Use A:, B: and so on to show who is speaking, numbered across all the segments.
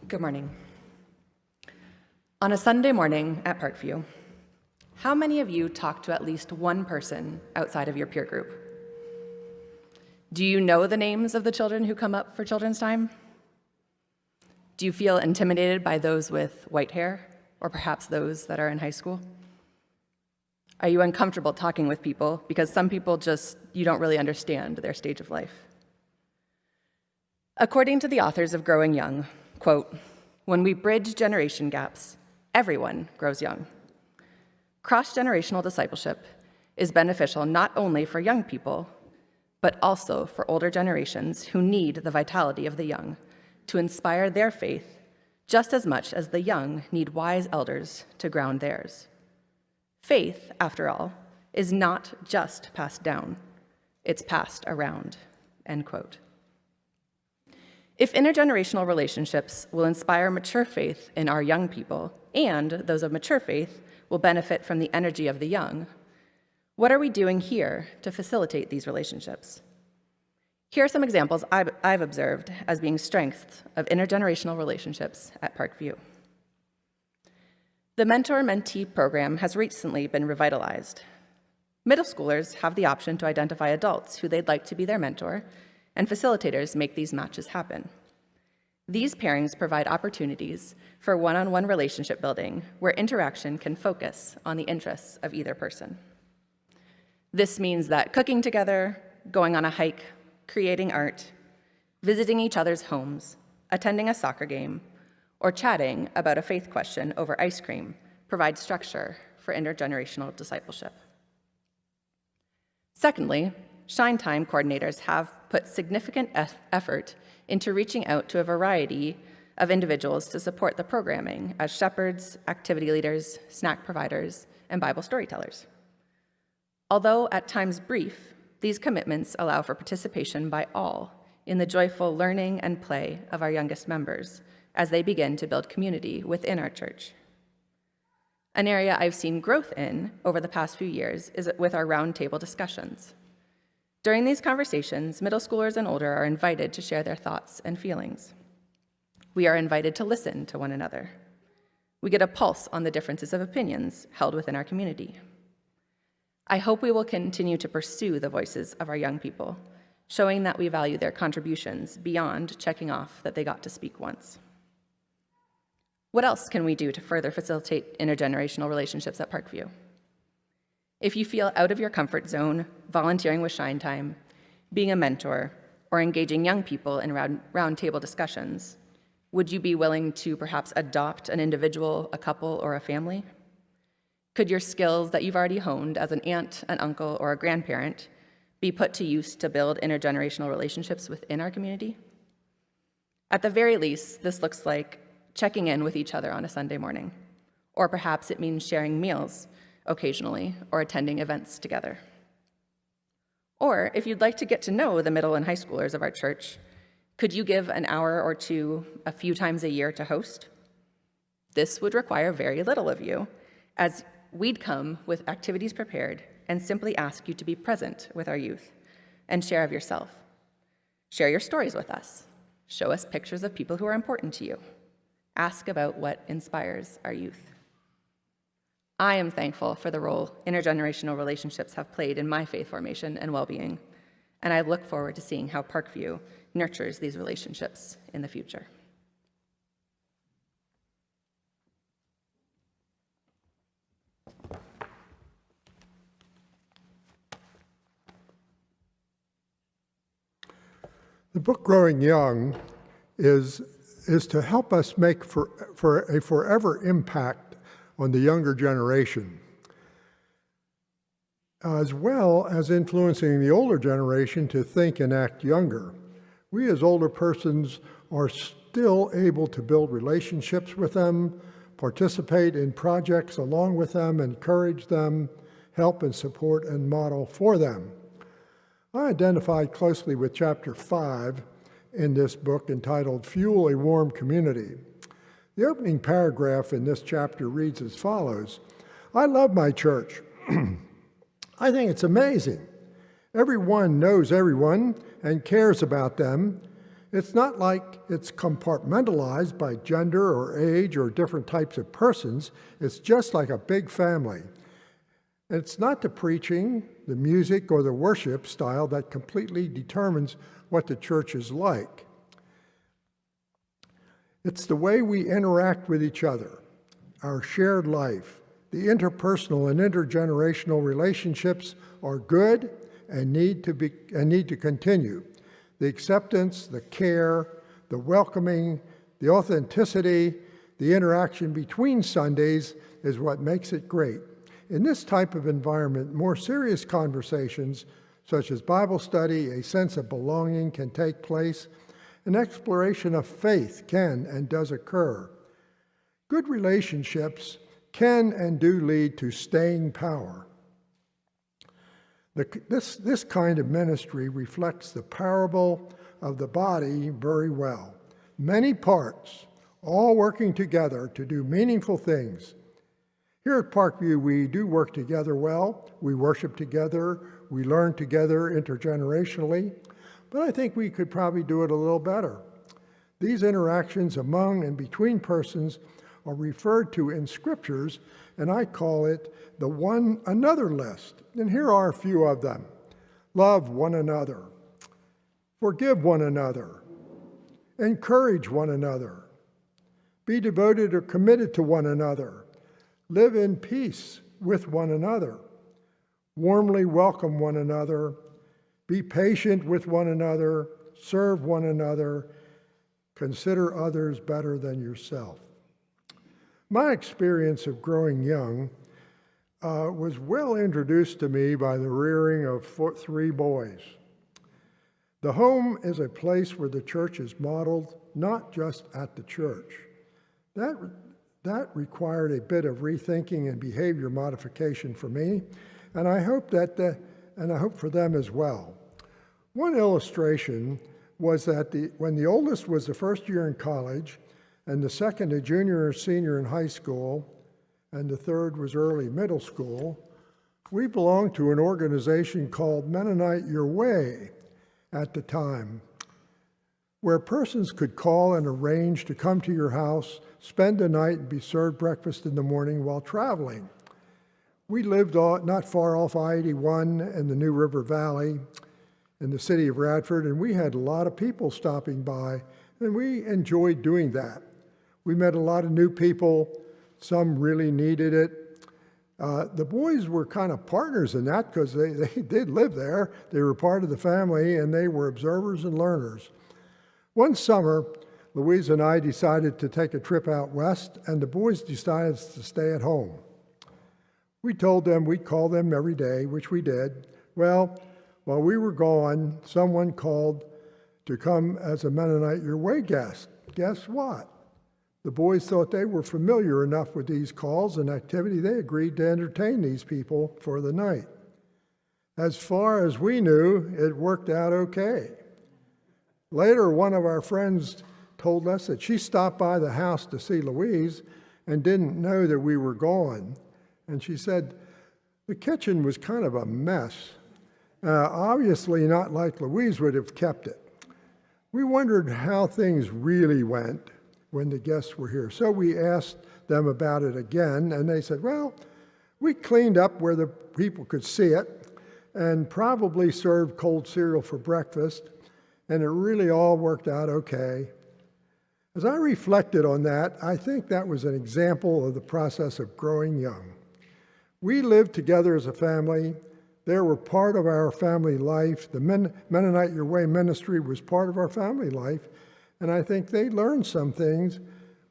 A: Good morning. On a Sunday morning at Parkview, how many of you talk to at least one person outside of your peer group? Do you know the names of the children who come up for children's time? Do you feel intimidated by those with white hair, or perhaps those that are in high school? Are you uncomfortable talking with people because some people you don't really understand their stage of life? According to the authors of Growing Young, quote, "When we bridge generation gaps, everyone grows young." Cross-generational discipleship is beneficial not only for young people, but also for older generations who need the vitality of the young to inspire their faith just as much as the young need wise elders to ground theirs. Faith, after all, is not just passed down, it's passed around, end quote. If intergenerational relationships will inspire mature faith in our young people, and those of mature faith will benefit from the energy of the young, what are we doing here to facilitate these relationships? Here are some examples I've observed as being strengths of intergenerational relationships at Parkview. The mentor-mentee program has recently been revitalized. Middle schoolers have the option to identify adults who they'd like to be their mentor, and facilitators make these matches happen. These pairings provide opportunities for one-on-one relationship building where interaction can focus on the interests of either person. This means that cooking together, going on a hike, creating art, visiting each other's homes, attending a soccer game, or chatting about a faith question over ice cream provides structure for intergenerational discipleship. Secondly, Shine Time coordinators have put significant effort into reaching out to a variety of individuals to support the programming as shepherds, activity leaders, snack providers, and Bible storytellers. Although at times brief, these commitments allow for participation by all in the joyful learning and play of our youngest members as they begin to build community within our church. An area I've seen growth in over the past few years is with our roundtable discussions. During these conversations, middle schoolers and older are invited to share their thoughts and feelings. We are invited to listen to one another. We get a pulse on the differences of opinions held within our community. I hope we will continue to pursue the voices of our young people, showing that we value their contributions beyond checking off that they got to speak once. What else can we do to further facilitate intergenerational relationships at Parkview? If you feel out of your comfort zone, volunteering with Shine Time, being a mentor, or engaging young people in roundtable discussions, would you be willing to perhaps adopt an individual, a couple, or a family? Could your skills that you've already honed as an aunt, an uncle, or a grandparent be put to use to build intergenerational relationships within our community? At the very least, this looks like checking in with each other on a Sunday morning, or perhaps it means sharing meals occasionally or attending events together. Or if you'd like to get to know the middle and high schoolers of our church, could you give an hour or two a few times a year to host? This would require very little of you, as we'd come with activities prepared and simply ask you to be present with our youth and share of yourself. Share your stories with us. Show us pictures of people who are important to you. Ask about what inspires our youth. I am thankful for the role intergenerational relationships have played in my faith formation and well-being, and I look forward to seeing how Parkview nurtures these relationships in the future.
B: The book Growing Young is to help us make for a forever impact on the younger generation, as well as influencing the older generation to think and act younger. We as older persons are still able to build relationships with them, participate in projects along with them, encourage them, help and support and model for them. I identified closely with chapter 5 in this book entitled Fuel a Warm Community. The opening paragraph in this chapter reads as follows: I love my church. I think it's amazing. Everyone knows everyone and cares about them. It's not like it's compartmentalized by gender or age or different types of persons. It's just like a big family. And it's not the preaching, the music, or the worship style that completely determines what the church is like. It's the way we interact with each other, our shared life. The interpersonal and intergenerational relationships are good and need to continue. The acceptance, the care, the welcoming, the authenticity, the interaction between Sundays is what makes it great. In this type of environment, more serious conversations, such as Bible study, a sense of belonging can take place. An exploration of faith can and does occur. Good relationships can and do lead to staying power. This kind of ministry reflects the parable of the body very well. Many parts, all working together to do meaningful things. Here at Parkview, we do work together well. We worship together. We learn together intergenerationally. But I think we could probably do it a little better. These interactions among and between persons are referred to in scriptures, and I call it the one another list. And here are a few of them. Love one another. Forgive one another. Encourage one another. Be devoted or committed to one another. Live in peace with one another. Warmly welcome one another. Be patient with one another. Serve one another. Consider others better than yourself. My experience of growing young was well introduced to me by the rearing of 3 boys. The home is a place where the church is modeled, not just at the church. That required a bit of rethinking and behavior modification for me, and I hope for them as well. One illustration was that when the oldest was the first year in college, and the second a junior or senior in high school, and the third was early middle school, we belonged to an organization called Mennonite Your Way at the time, where persons could call and arrange to come to your house, spend the night, and be served breakfast in the morning while traveling. We lived not far off I-81 in the New River Valley in the city of Radford, and we had a lot of people stopping by, and we enjoyed doing that. We met a lot of new people. Some really needed it. The boys were kind of partners in that because they did live there. They were part of the family, and they were observers and learners. One summer, Louise and I decided to take a trip out west, and the boys decided to stay at home. We told them we'd call them every day, which we did. Well, while we were gone, someone called to come as a Mennonite Your Way guest. Guess what? The boys thought they were familiar enough with these calls and activity, they agreed to entertain these people for the night. As far as we knew, it worked out okay. Later, one of our friends told us that she stopped by the house to see Louise and didn't know that we were gone. And she said, the kitchen was kind of a mess. Obviously not like Louise would have kept it. We wondered how things really went when the guests were here. So we asked them about it again, and they said, well, we cleaned up where the people could see it and probably served cold cereal for breakfast, and it really all worked out okay. As I reflected on that, I think that was an example of the process of growing young. We lived together as a family. They were part of our family life. The Mennonite Your Way ministry was part of our family life. And I think they learned some things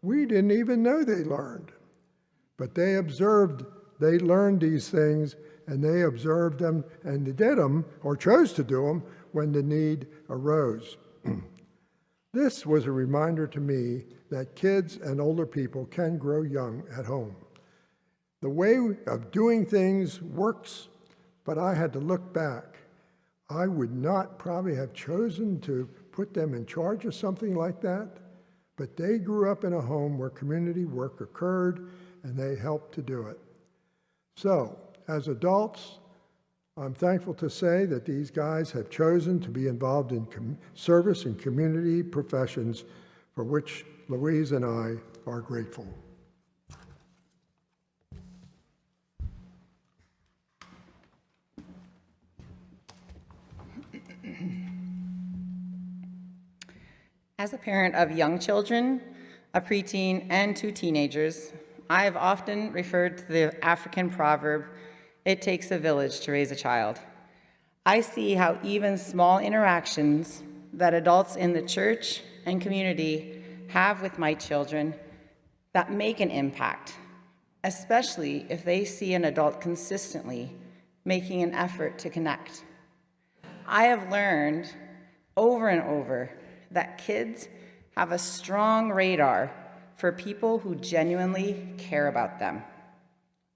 B: we didn't even know they learned. But they learned these things, and they observed them, and they did them, or chose to do them, when the need arose. This was a reminder to me that kids and older people can grow young at home. The way of doing things works, but I had to look back. I would not probably have chosen to put them in charge of something like that, but they grew up in a home where community work occurred, and they helped to do it. So, as adults, I'm thankful to say that these guys have chosen to be involved in service and community professions for which Louise and I are grateful.
A: As a parent of young children, a preteen, and 2 teenagers, I have often referred to the African proverb, "It takes a village to raise a child." I see how even small interactions that adults in the church and community have with my children that make an impact, especially if they see an adult consistently making an effort to connect. I have learned over and over that kids have a strong radar for people who genuinely care about them,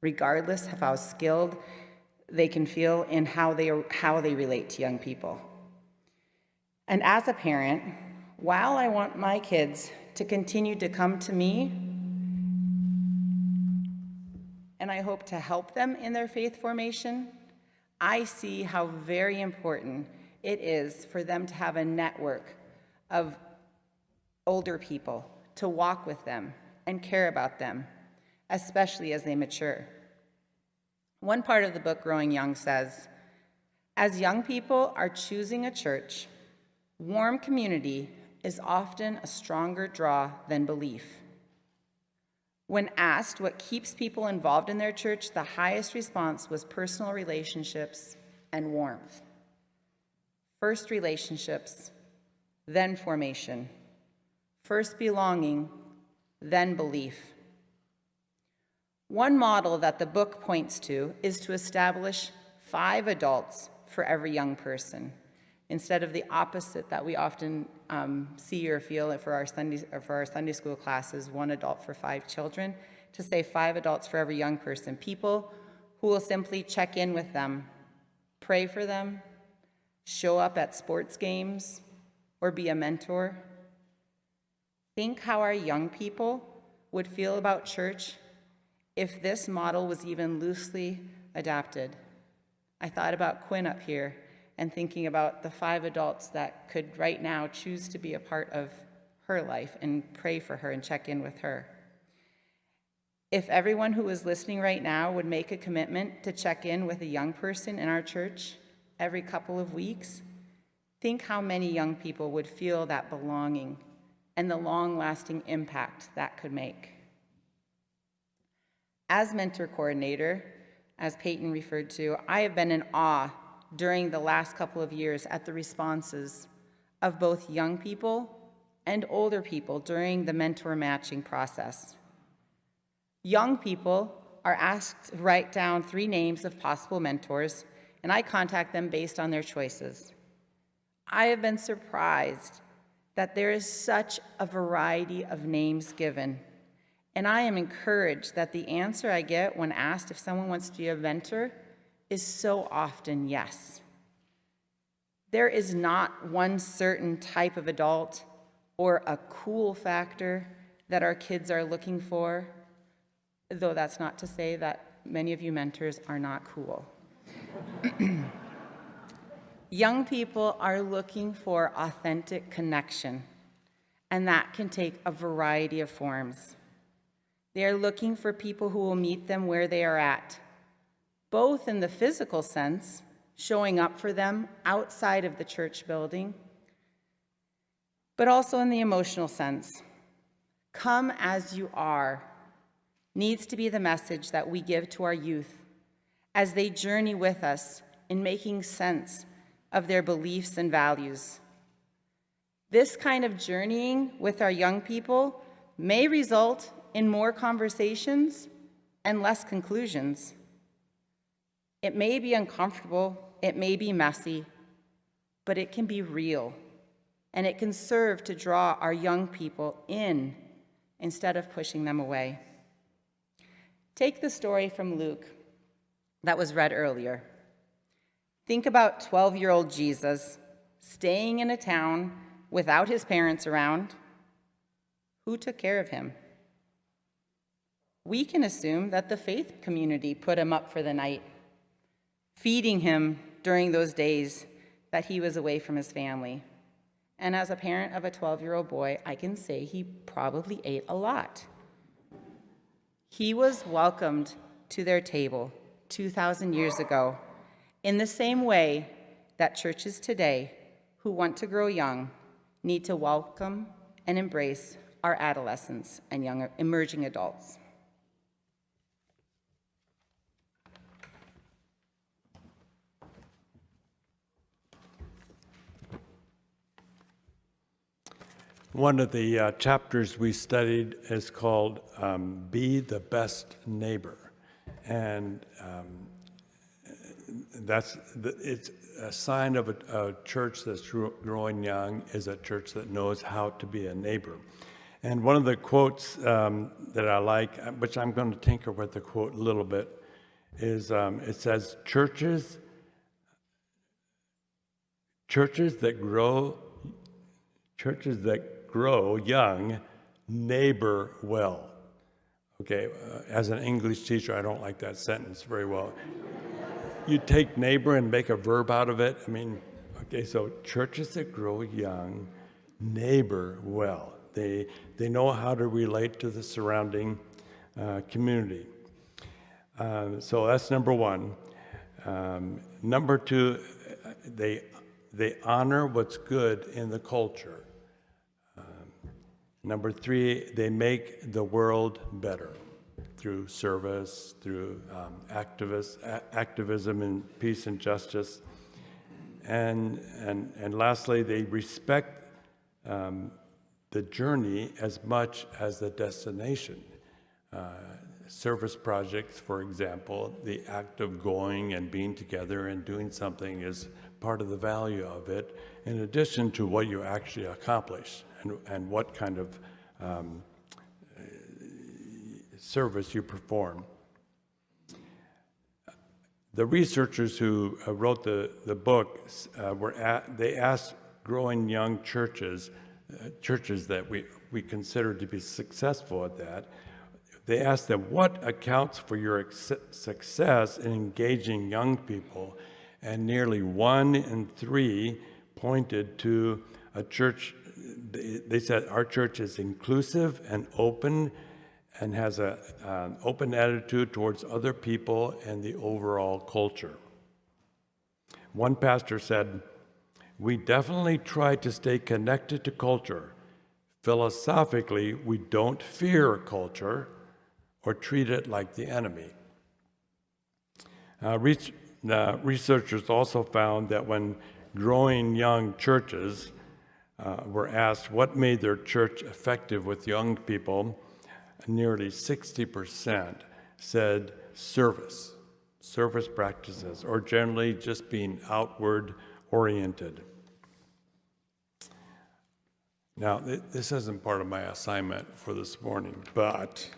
A: regardless of how skilled they can feel in how they relate to young people. And as a parent, while I want my kids to continue to come to me, and I hope to help them in their faith formation, I see how very important it is for them to have a network of older people to walk with them and care about them, especially as they mature. One part of the book, Growing Young, says, as young people are choosing a church, warm community is often a stronger draw than belief. When asked what keeps people involved in their church, the highest response was personal relationships and warmth. First relationships, then formation. First belonging, then belief. One model that the book points to is to establish 5 adults for every young person, instead of the opposite that we often see or feel for our Sunday school classes, 1 adult for 5 children, to say 5 adults for every young person, people who will simply check in with them, pray for them, show up at sports games, or be a mentor. Think how our young people would feel about church if this model was even loosely adapted. I thought about Quinn up here and thinking about the 5 adults that could right now choose to be a part of her life and pray for her and check in with her. If everyone who is listening right now would make a commitment to check in with a young person in our church every couple of weeks, think how many young people would feel that belonging and the long-lasting impact that could make. As mentor coordinator, as Peyton referred to, I have been in awe during the last couple of years at the responses of both young people and older people during the mentor matching process. Young people are asked to write down 3 names of possible mentors, and I contact them based on their choices. I have been surprised that there is such a variety of names given, and I am encouraged that the answer I get when asked if someone wants to be a mentor is so often yes. There is not one certain type of adult or a cool factor that our kids are looking for, though that's not to say that many of you mentors are not cool. Young people are looking for authentic connection, and that can take a variety of forms. They are looking for people who will meet them where they are at, both in the physical sense, showing up for them outside of the church building, but also in the emotional sense. Come as you are needs to be the message that we give to our youth as they journey with us in making sense of their beliefs and values. This kind of journeying with our young people may result in more conversations and less conclusions. It may be uncomfortable, it may be messy, but it can be real, and it can serve to draw our young people in instead of pushing them away. Take the story from Luke that was read earlier. Think about 12-year-old Jesus staying in a town without his parents around. Who took care of him? We can assume that the faith community put him up for the night. feeding him during those days that he was away from his family. And as a parent of a 12-year-old boy, I can say he probably ate a lot. He was welcomed to their table 2,000 years ago in the same way that churches today who want to grow young need to welcome and embrace our adolescents and young emerging adults.
C: One of the chapters we studied is called Be the Best Neighbor. And it's a sign of a church that's growing young is a church that knows how to be a neighbor. And one of the quotes that I like, which I'm going to tinker with the quote a little bit, is it says, churches that grow young neighbor well. Okay, as an English teacher, I don't like that sentence very well. You take neighbor and make a verb out of it. I mean, okay, so churches that grow young neighbor well. They know how to relate to the surrounding community. So that's number one. Number two, they honor what's good in the culture. Number three, they make the world better through service, through activism in peace and justice. And lastly, they respect the journey as much as the destination. Service projects, for example, the act of going and being together and doing something is part of the value of it, in addition to what you actually accomplish and what kind of service you perform. The researchers who wrote the book they asked growing young churches that we consider to be successful at that. They asked them, what accounts for your success in engaging young people? And nearly 1 in 3 pointed to a church. They said our church is inclusive and open and has an open attitude towards other people and the overall culture. One pastor said, we definitely try to stay connected to culture. Philosophically, we don't fear culture or treat it like the enemy. Researchers also found that when growing young churches were asked what made their church effective with young people, nearly 60% said service practices, or generally just being outward oriented. Now, this isn't part of my assignment for this morning, but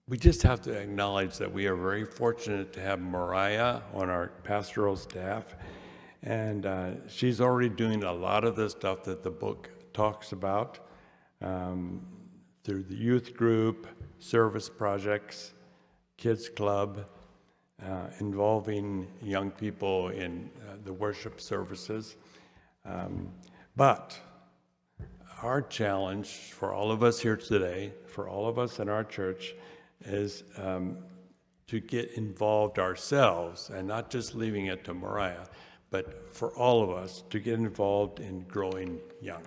C: we just have to acknowledge that we are very fortunate to have Mariah on our pastoral staff, and she's already doing a lot of the stuff that the book talks about through the youth group, service projects, kids club, involving young people in the worship services. But our challenge for all of us here today, for all of us in our church, is to get involved ourselves, and not just leaving it to Mariah, but for all of us to get involved in growing young.